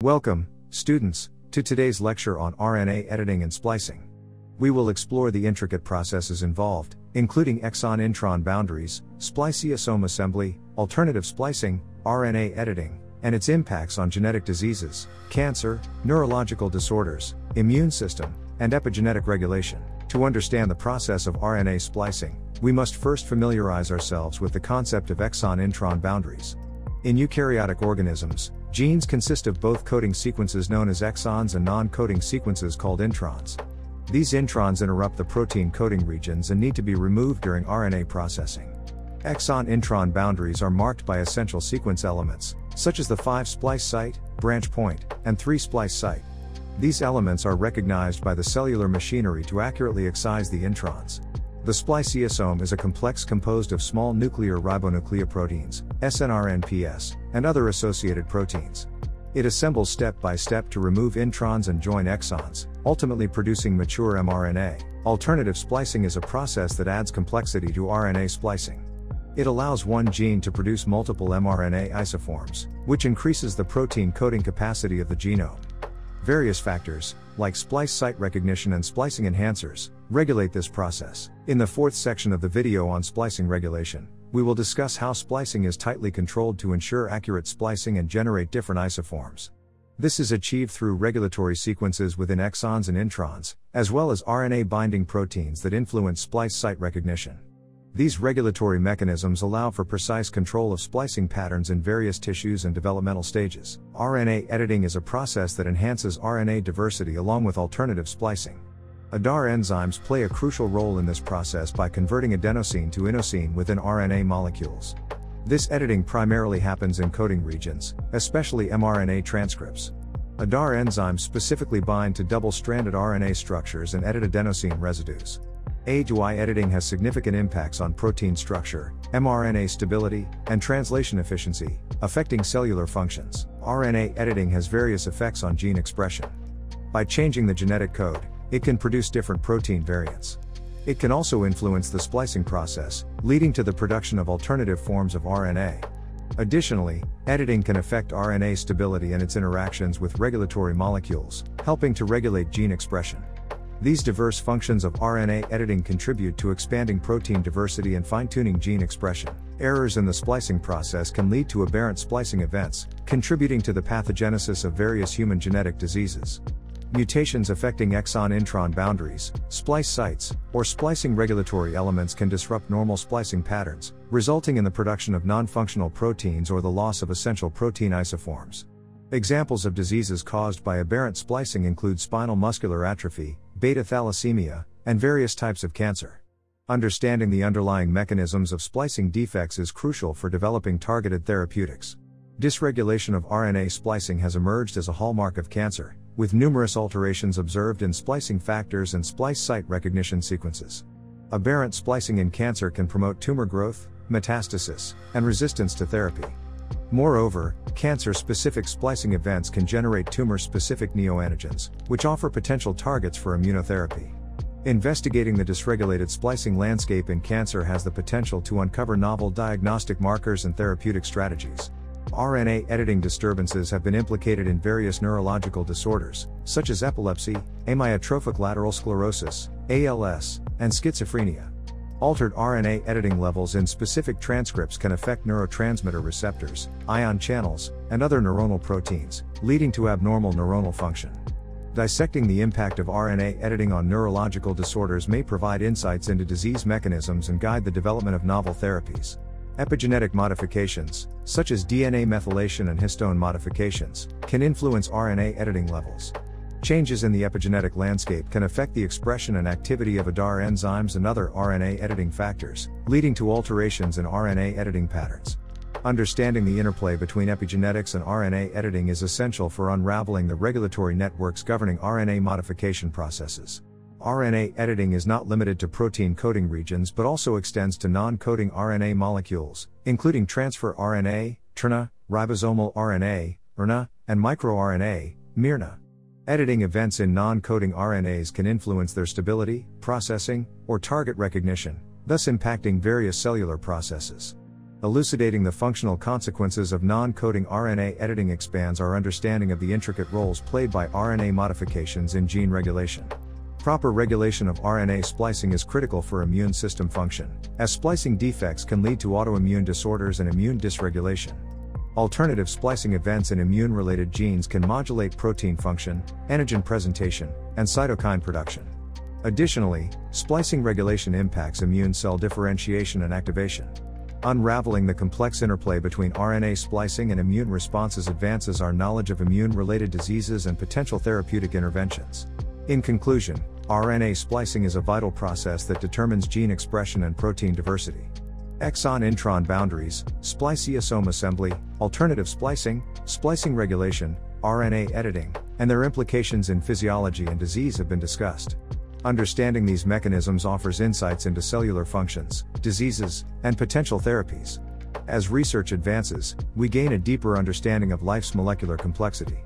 Welcome, students, to today's lecture on RNA editing and splicing. We will explore the intricate processes involved, including exon-intron boundaries, spliceosome assembly, alternative splicing, RNA editing, and its impacts on genetic diseases, cancer, neurological disorders, immune system, and epigenetic regulation. To understand the process of RNA splicing, we must first familiarize ourselves with the concept of exon-intron boundaries. In eukaryotic organisms, genes consist of both coding sequences known as exons and non-coding sequences called introns. These introns interrupt the protein coding regions and need to be removed during RNA processing. Exon-intron boundaries are marked by essential sequence elements, such as the 5' site, branch point, and 3' site. These elements are recognized by the cellular machinery to accurately excise the introns. The spliceosome is a complex composed of small nuclear ribonucleoproteins, snRNPs, and other associated proteins. It assembles step by step to remove introns and join exons, ultimately producing mature mRNA. Alternative splicing is a process that adds complexity to RNA splicing. It allows one gene to produce multiple mRNA isoforms, which increases the protein coding capacity of the genome. Various factors, like splice site recognition and splicing enhancers, regulate this process. In the fourth section of the video on splicing regulation, we will discuss how splicing is tightly controlled to ensure accurate splicing and generate different isoforms. This is achieved through regulatory sequences within exons and introns, as well as RNA binding proteins that influence splice site recognition. These regulatory mechanisms allow for precise control of splicing patterns in various tissues and developmental stages. RNA editing is a process that enhances RNA diversity along with alternative splicing. ADAR enzymes play a crucial role in this process by converting adenosine to inosine within RNA molecules. This editing primarily happens in coding regions, especially mRNA transcripts. ADAR enzymes specifically bind to double-stranded RNA structures and edit adenosine residues. A to I editing has significant impacts on protein structure, mRNA stability, and translation efficiency, affecting cellular functions. RNA editing has various effects on gene expression. By changing the genetic code, it can produce different protein variants. It can also influence the splicing process, leading to the production of alternative forms of RNA. Additionally, editing can affect RNA stability and its interactions with regulatory molecules, helping to regulate gene expression. These diverse functions of RNA editing contribute to expanding protein diversity and fine-tuning gene expression. Errors in the splicing process can lead to aberrant splicing events, contributing to the pathogenesis of various human genetic diseases. Mutations affecting exon-intron boundaries, splice sites, or splicing regulatory elements can disrupt normal splicing patterns, resulting in the production of non-functional proteins or the loss of essential protein isoforms. Examples of diseases caused by aberrant splicing include spinal muscular atrophy, beta thalassemia, and various types of cancer. Understanding the underlying mechanisms of splicing defects is crucial for developing targeted therapeutics. Dysregulation of RNA splicing has emerged as a hallmark of cancer, with numerous alterations observed in splicing factors and splice site recognition sequences. Aberrant splicing in cancer can promote tumor growth, metastasis, and resistance to therapy. Moreover, cancer-specific splicing events can generate tumor-specific neoantigens, which offer potential targets for immunotherapy. Investigating the dysregulated splicing landscape in cancer has the potential to uncover novel diagnostic markers and therapeutic strategies. RNA editing disturbances have been implicated in various neurological disorders, such as epilepsy, amyotrophic lateral sclerosis, ALS, and schizophrenia. Altered RNA editing levels in specific transcripts can affect neurotransmitter receptors, ion channels, and other neuronal proteins, leading to abnormal neuronal function. Dissecting the impact of RNA editing on neurological disorders may provide insights into disease mechanisms and guide the development of novel therapies. Epigenetic modifications, such as DNA methylation and histone modifications, can influence RNA editing levels. Changes in the epigenetic landscape can affect the expression and activity of ADAR enzymes and other RNA editing factors, leading to alterations in RNA editing patterns. Understanding the interplay between epigenetics and RNA editing is essential for unraveling the regulatory networks governing RNA modification processes. RNA editing is not limited to protein coding regions but also extends to non-coding RNA molecules, including transfer RNA, tRNA, ribosomal RNA, RNA, and microRNA, miRNA. Editing events in non-coding RNAs can influence their stability, processing, or target recognition, thus impacting various cellular processes. Elucidating the functional consequences of non-coding RNA editing expands our understanding of the intricate roles played by RNA modifications in gene regulation. Proper regulation of RNA splicing is critical for immune system function, as splicing defects can lead to autoimmune disorders and immune dysregulation. Alternative splicing events in immune-related genes can modulate protein function, antigen presentation, and cytokine production. Additionally, splicing regulation impacts immune cell differentiation and activation. Unraveling the complex interplay between RNA splicing and immune responses advances our knowledge of immune-related diseases and potential therapeutic interventions. In conclusion, RNA splicing is a vital process that determines gene expression and protein diversity. Exon-intron boundaries, spliceosome assembly, alternative splicing, splicing regulation, RNA editing, and their implications in physiology and disease have been discussed. Understanding these mechanisms offers insights into cellular functions, diseases, and potential therapies. As research advances, we gain a deeper understanding of life's molecular complexity.